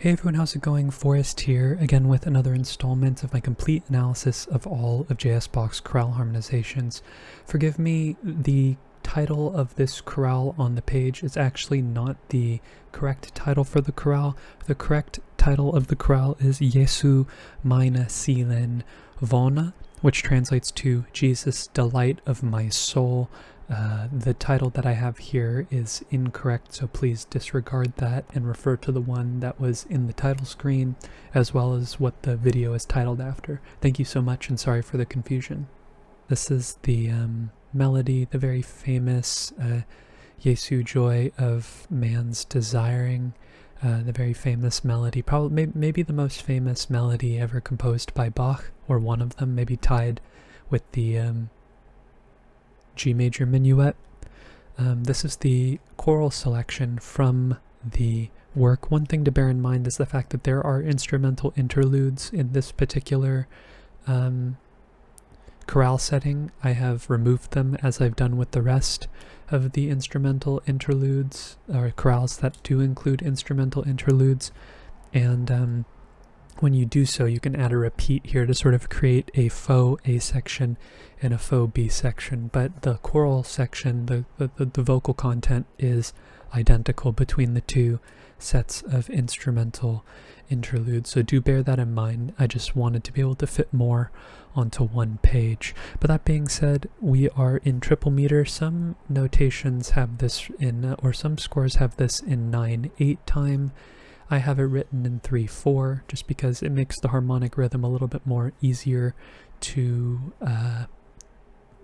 Hey everyone, how's it going? Forrest here, again with another installment of my complete analysis of all of J.S. Bach's chorale harmonizations. Forgive me, the title of this chorale on the page is actually not the correct title for the chorale. The correct title of the chorale is Jesum, meine, Wohl, which translates to Jesus, delight of my soul. The title that I have here is incorrect, so please disregard that and refer to the one that was in the title screen, as well as what the video is titled after. Thank you so much, and sorry for the confusion. This is the melody, the very famous Jesu, joy of man's desiring, the very famous melody, probably maybe the most famous melody ever composed by Bach, or one of them, maybe tied with the G major minuet. This is the choral selection from the work. One thing to bear in mind is the fact that there are instrumental interludes in this particular chorale setting. I have removed them, as I've done with the rest of the instrumental interludes, or chorales that do include instrumental interludes, and when you do so, you can add a repeat here to sort of create a faux A section and a faux B section, but the choral section, the vocal content is identical between the two sets of instrumental interludes, so do bear that in mind. I just wanted to be able to fit more onto one page. But that being said, we are in triple meter. Some notations have this in, or some scores have this in 9/8 time. I have it written in 3/4 just because it makes the harmonic rhythm a little bit more easier to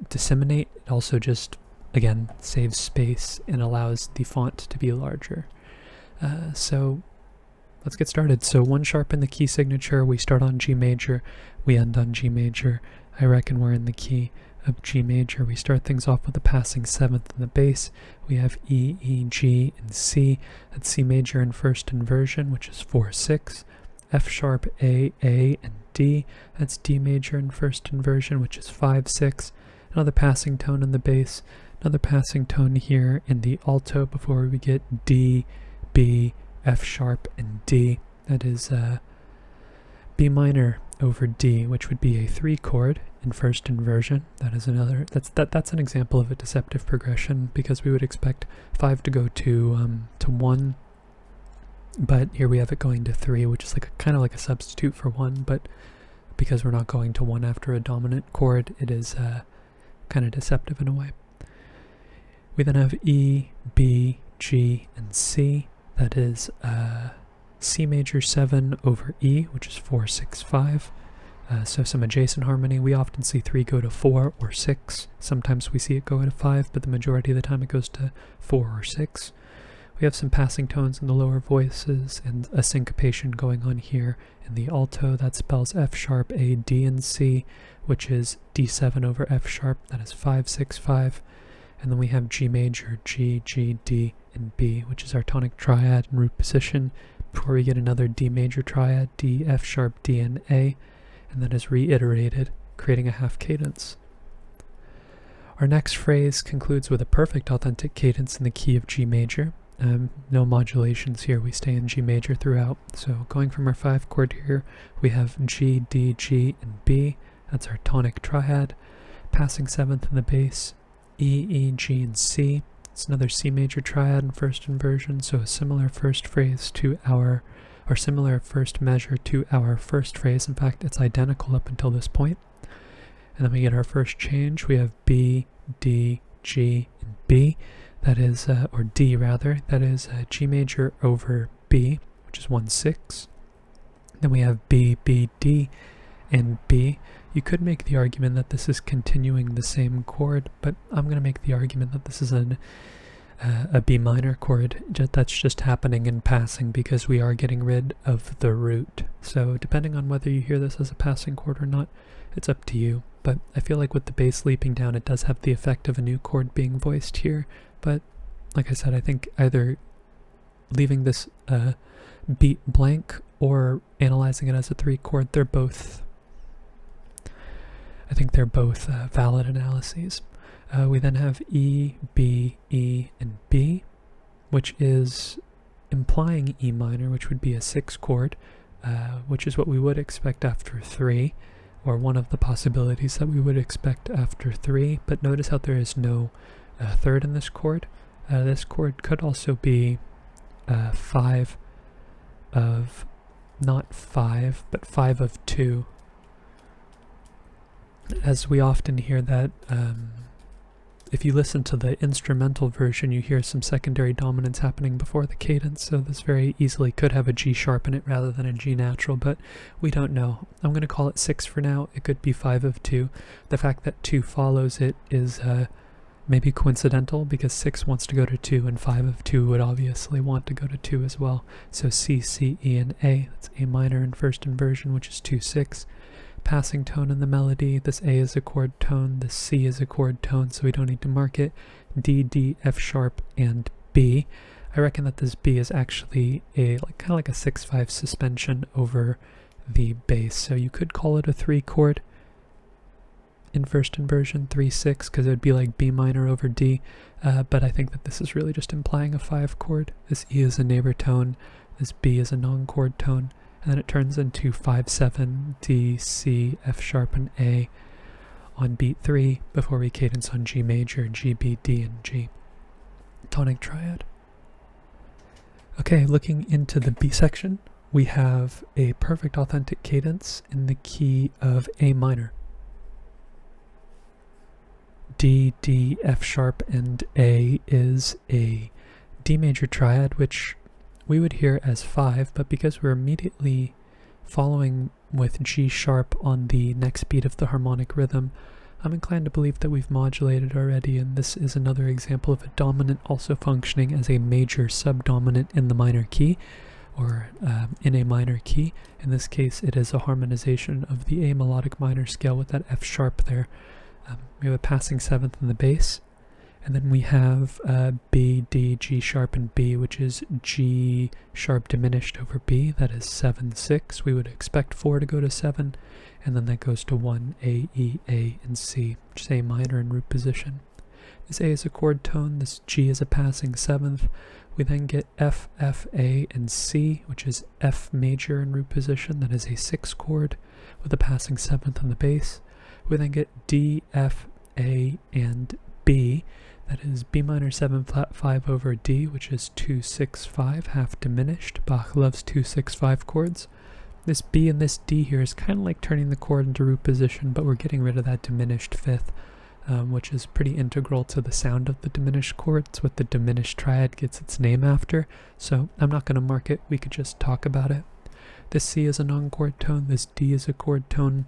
disseminate. It also just, again, saves space and allows the font to be larger. So let's get started. So 1 sharp in the key signature, we start on G major, we end on G major. I reckon we're in the key of G major. We start things off with a passing 7th in the bass. We have E, E, G, and C. That's C major in first inversion, which is 4/6. F sharp, A, and D. That's D major in first inversion, which is 5/6. Another passing tone in the bass. Another passing tone here in the alto before we get D, B, F sharp, and D. That is B minor over D, which would be a 3 chord in first inversion. That is another, that's an example of a deceptive progression, because we would expect 5 to go to 1, but here we have it going to 3, which is like kind of like a substitute for 1, but because we're not going to 1 after a dominant chord, it is kind of deceptive in a way. We then have E, B, G, and C. That is C major 7 over E, which is 4/6/5. So some adjacent harmony. We often see 3 go to 4 or 6. Sometimes we see it go to 5, but the majority of the time it goes to 4 or 6. We have some passing tones in the lower voices and a syncopation going on here in the alto. That spells F sharp, A, D, and C, which is D7 over F sharp. That is 5/6/5. And then we have G major, G, G, D, and B, which is our tonic triad in root position, before we get another D major triad, D, F sharp, D, and A, and that is reiterated, creating a half cadence. Our next phrase concludes with a perfect authentic cadence in the key of G major. No modulations here, we stay in G major throughout. So going from our 5 chord here, we have G, D, G, and B. That's our tonic triad. Passing 7th in the bass, E, E, G, and C. It's another C major triad in first inversion, so a similar first phrase to our, or similar first measure to our first phrase. In fact, it's identical up until this point. And then we get our first change. We have B, D, G, and B. That is, or D rather, that is G major over B, which is 1/6. Then we have B, B, D, and B. You could make the argument that this is continuing the same chord, but I'm going to make the argument that this is a B minor chord that's just happening in passing because we are getting rid of the root. So depending on whether you hear this as a passing chord or not, it's up to you. But I feel like with the bass leaping down, it does have the effect of a new chord being voiced here. But like I said, I think either leaving this beat blank or analyzing it as a 3 chord, I think they're both valid analyses. We then have E, B, E, and B, which is implying E minor, which would be a 6 chord, which is what we would expect after 3, or one of the possibilities that we would expect after 3, but notice how there is no third in this chord. This chord could also be 5 of, not 5, but 5 of 2, as we often hear that. If you listen to the instrumental version, you hear some secondary dominance happening before the cadence, so this very easily could have a G sharp in it rather than a G natural, but we don't know. I'm going to call it 6 for now. It could be 5 of 2. The fact that 2 follows it is maybe coincidental, because 6 wants to go to 2, and 5 of 2 would obviously want to go to 2 as well. So C, C, E, and A. That's A minor in first inversion, which is 2-6. Passing tone in the melody. This A is a chord tone, this C is a chord tone, so we don't need to mark it. D, D, F sharp, and B. I reckon that this B is actually a kind of like a 6-5 suspension over the bass, so you could call it a 3 chord in first inversion, 3-6, because it would be like B minor over D, but I think that this is really just implying a 5 chord. This E is a neighbor tone, this B is a non-chord tone, and then it turns into 5-7, D, C, F sharp, and A on beat 3 before we cadence on G major, G, B, D, and G. Tonic triad. Okay, looking into the B section, we have a perfect authentic cadence in the key of A minor. D, D, F sharp, and A is a D major triad, which we would hear as 5, but because we're immediately following with G sharp on the next beat of the harmonic rhythm, I'm inclined to believe that we've modulated already, and this is another example of a dominant also functioning as a major subdominant in the minor key, or in a minor key. In this case, it is a harmonization of the A melodic minor scale with that F sharp there. We have a passing 7th in the bass, and then we have B, D, G sharp, and B, which is G sharp diminished over B. That is 7-6. We would expect 4 to go to 7, and then that goes to 1, A, E, A, and C, which is A minor in root position. This A is a chord tone, this G is a passing 7th. We then get F, F, A, and C, which is F major in root position. That is a 6 chord with a passing 7th in the bass. We then get D, F, A, and B. That is B minor 7 flat 5 over D, which is 2-6-5, half diminished. Bach loves 2-6-5 chords. This B and this D here is kind of like turning the chord into root position, but we're getting rid of that diminished 5th, which is pretty integral to the sound of the diminished chord. It's what the diminished triad gets its name after, so I'm not going to mark it, we could just talk about it. This C is a non-chord tone, this D is a chord tone.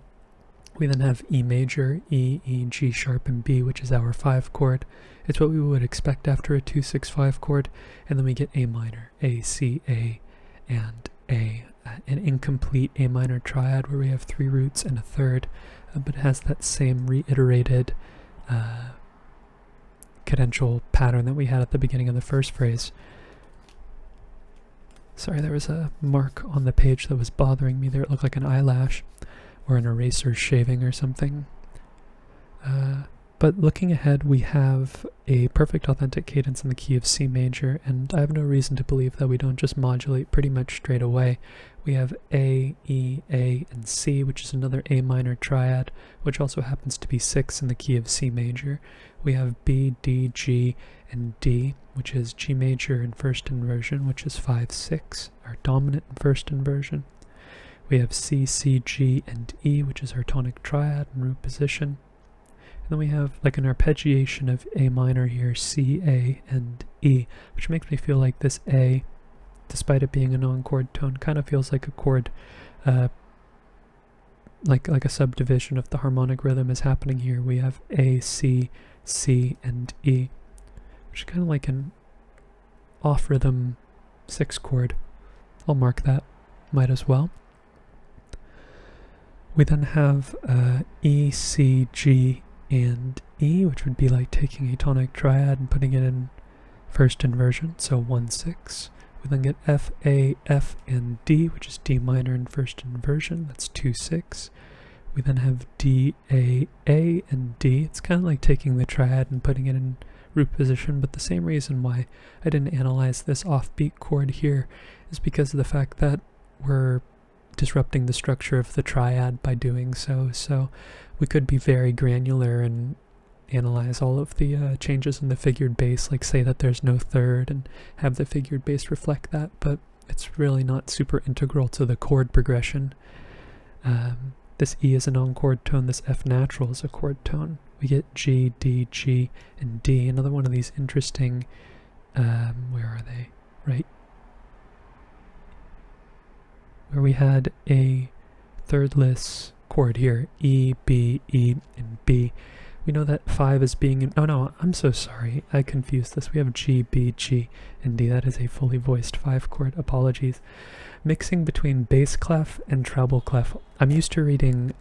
We then have E major, E, E, G sharp, and B, which is our 5 chord. It's what we would expect after a 2-6-5 chord, and then we get A minor, A, C, A, and A. An incomplete A minor triad where we have 3 roots and a third, but it has that same reiterated cadential pattern that we had at the beginning of the first phrase. Sorry, there was a mark on the page that was bothering me there. It looked like an eyelash or an eraser shaving or something. But looking ahead, we have a perfect authentic cadence in the key of C major, and I have no reason to believe that we don't just modulate pretty much straight away. We have A, E, A, and C, which is another A minor triad, which also happens to be 6 in the key of C major. We have B, D, G, and D, which is G major in first inversion, which is 5-6, our dominant in first inversion. We have C, C, G, and E, which is our tonic triad in root position. And then we have like an arpeggiation of A minor here, C, A, and E, which makes me feel like this A, despite it being a non-chord tone, kind of feels like a chord, like a subdivision of the harmonic rhythm is happening here. We have A, C, C, and E, which is kind of like an off-rhythm 6 chord. I'll mark that, might as well. We then have E, C, G, and E, which would be like taking a tonic triad and putting it in first inversion, so 1-6. We then get F, A, F, and D, which is D minor in first inversion, that's 2-6. We then have D, A, and D. It's kind of like taking the triad and putting it in root position, but the same reason why I didn't analyze this offbeat chord here is because of the fact that we're disrupting the structure of the triad by doing so. So we could be very granular and analyze all of the changes in the figured bass, like say that there's no third and have the figured bass reflect that, but it's really not super integral to the chord progression. This E is a non-chord tone, this F natural is a chord tone. We get G, D, G, and D. Another one of these interesting, where are they? Right. Where we had a thirdless chord here, E, B, E, and B. We know that 5 is being, oh no, I'm so sorry, I confused this. We have G, B, G, and D. That is a fully voiced 5 chord, apologies. Mixing between bass clef and treble clef. I'm used to reading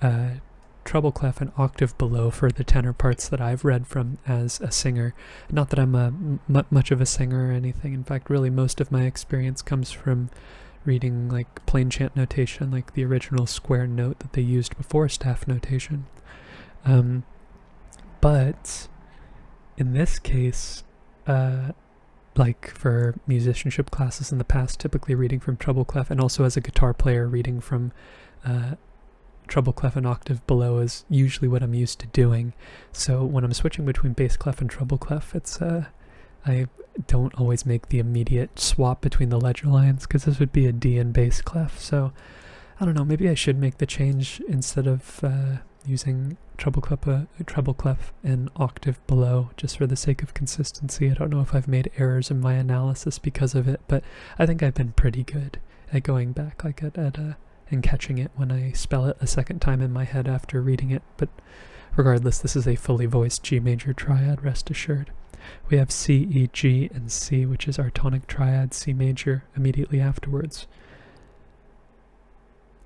treble clef an octave below for the tenor parts that I've read from as a singer. Not that I'm much of a singer or anything. In fact, really most of my experience comes from reading like plain chant notation, like the original square note that they used before staff notation. But in this case, like for musicianship classes in the past, typically reading from treble clef, and also as a guitar player reading from treble clef an octave below is usually what I'm used to doing. So when I'm switching between bass clef and treble clef, it's I don't always make the immediate swap between the ledger lines, because this would be a D and bass clef. So I don't know, maybe I should make the change instead of using treble clef an octave below, just for the sake of consistency. I don't know if I've made errors in my analysis because of it, but I think I've been pretty good at going back like and catching it when I spell it a second time in my head after reading it. But regardless, this is a fully voiced G major triad, rest assured. We have C, E, G, and C, which is our tonic triad, C major, immediately afterwards.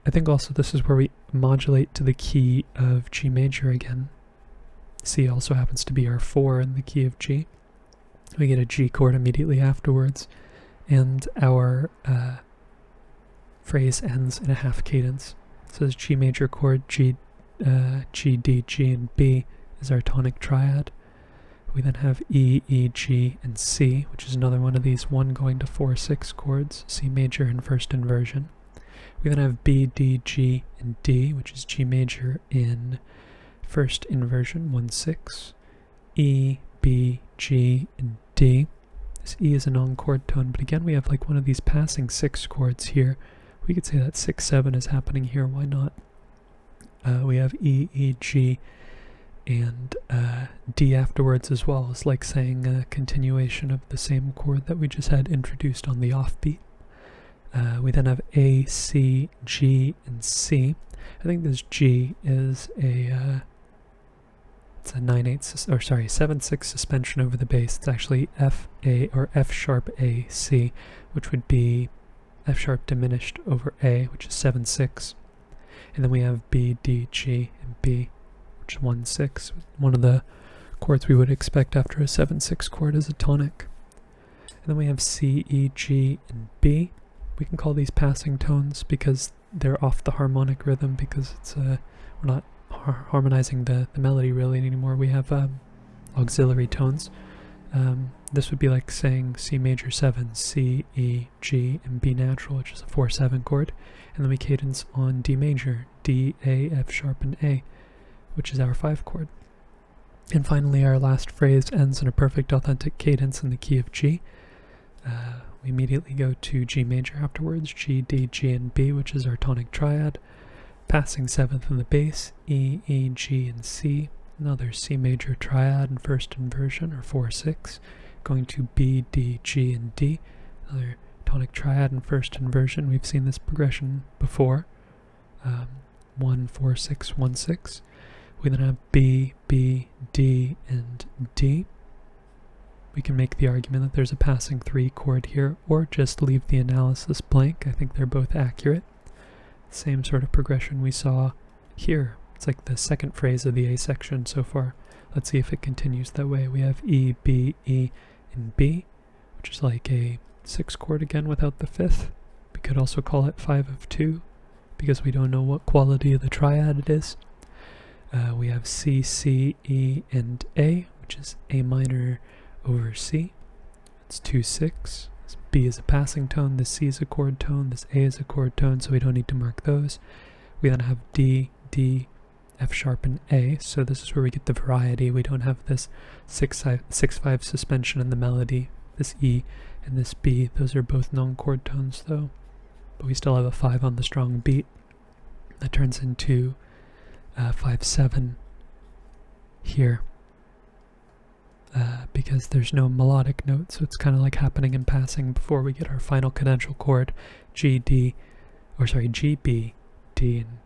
I think also this is where we modulate to the key of G major again. C also happens to be our 4 in the key of G. We get a G chord immediately afterwards, and our phrase ends in a half cadence. So this G major chord, G, D, G, and B is our tonic triad. We then have E, E, G, and C, which is another one of these 1 going to 4, 6 chords, C major in first inversion. We then have B, D, G, and D, which is G major in first inversion, 1, 6. E, B, G, and D. This E is a non-chord tone, but again we have like one of these passing 6 chords here. We could say that 6, 7 is happening here, why not? We have E, E, G, and D afterwards as well. It's like saying a continuation of the same chord that we just had introduced on the offbeat. We then have A, C, G, and C. I think this G is it's a 9/8 or sorry 7/6 suspension over the bass. It's actually F A or F sharp A C, which would be F sharp diminished over A, which is 7/6. And then we have B, D, G, and B, which is 1/6. One of the chords we would expect after a 7/6 chord is a tonic. And then we have C, E, G, and B. We can call these passing tones because they're off the harmonic rhythm, because it's we're not harmonizing the melody really anymore. We have auxiliary tones. This would be like saying C major 7, C, E, G, and B natural, which is a 4/7 chord. And then we cadence on D major, D, A, F sharp, and A, which is our 5 chord. And finally, our last phrase ends in a perfect authentic cadence in the key of G. We immediately go to G major afterwards, G, D, G, and B, which is our tonic triad. Passing 7th in the bass, E, E, G, and C. Another C major triad in first inversion, or 4/6. Going to B, D, G, and D. Another tonic triad in first inversion. We've seen this progression before. 1, 4, 6, 1, 6. We then have B, B, D, and D. We can make the argument that there's a passing 3 chord here, or just leave the analysis blank. I think they're both accurate. Same sort of progression we saw here. It's like the second phrase of the A section so far. Let's see if it continues that way. We have E, B, E, and B, which is like a 6 chord again without the 5th. We could also call it 5 of 2, because we don't know what quality of the triad it is. We have C, C, E, and A, which is A minor over C. It's 2/6. This B is a passing tone, this C is a chord tone, this A is a chord tone, so we don't need to mark those. We then have D, D, F sharp, and A, so this is where we get the variety. We don't have this 6/5 suspension in the melody, this E and this B. Those are both non-chord tones though, but we still have a 5 on the strong beat. That turns into 5/7 here. Because there's no melodic note, so it's kind of like happening in passing before we get our final cadential chord, G, B, D, and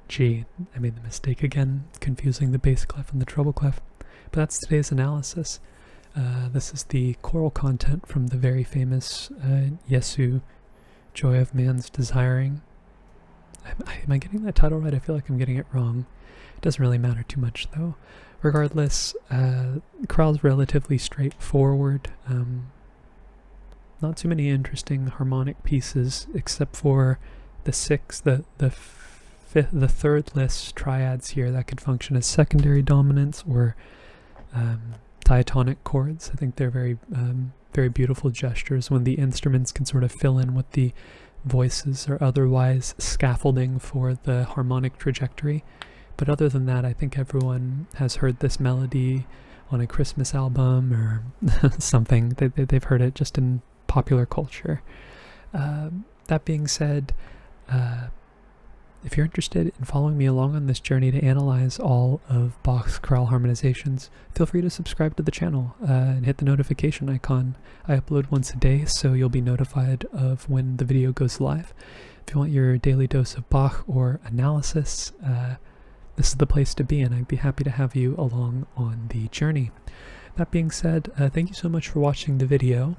G. I made the mistake again, confusing the bass clef and the treble clef. But that's today's analysis. This is the choral content from the very famous Jesum, Joy of Man's Desiring. Am I getting that title right? I feel like I'm getting it wrong. It doesn't really matter too much though. Regardless, chorale's relatively straightforward. Not too many interesting harmonic pieces, except for the third list triads here that could function as secondary dominants or diatonic chords. I think they're very, very beautiful gestures when the instruments can sort of fill in what the voices are otherwise scaffolding for the harmonic trajectory. But other than that, I think everyone has heard this melody on a Christmas album or something. They've heard it just in popular culture. That being said, if you're interested in following me along on this journey to analyze all of Bach's chorale harmonizations, feel free to subscribe to the channel and hit the notification icon. I upload once a day, so you'll be notified of when the video goes live. If you want your daily dose of Bach or analysis, this is the place to be, and I'd be happy to have you along on the journey. That being said, thank you so much for watching the video.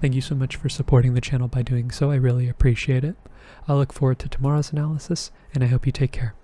Thank you so much for supporting the channel by doing so. I really appreciate it. I look forward to tomorrow's analysis, and I hope you take care.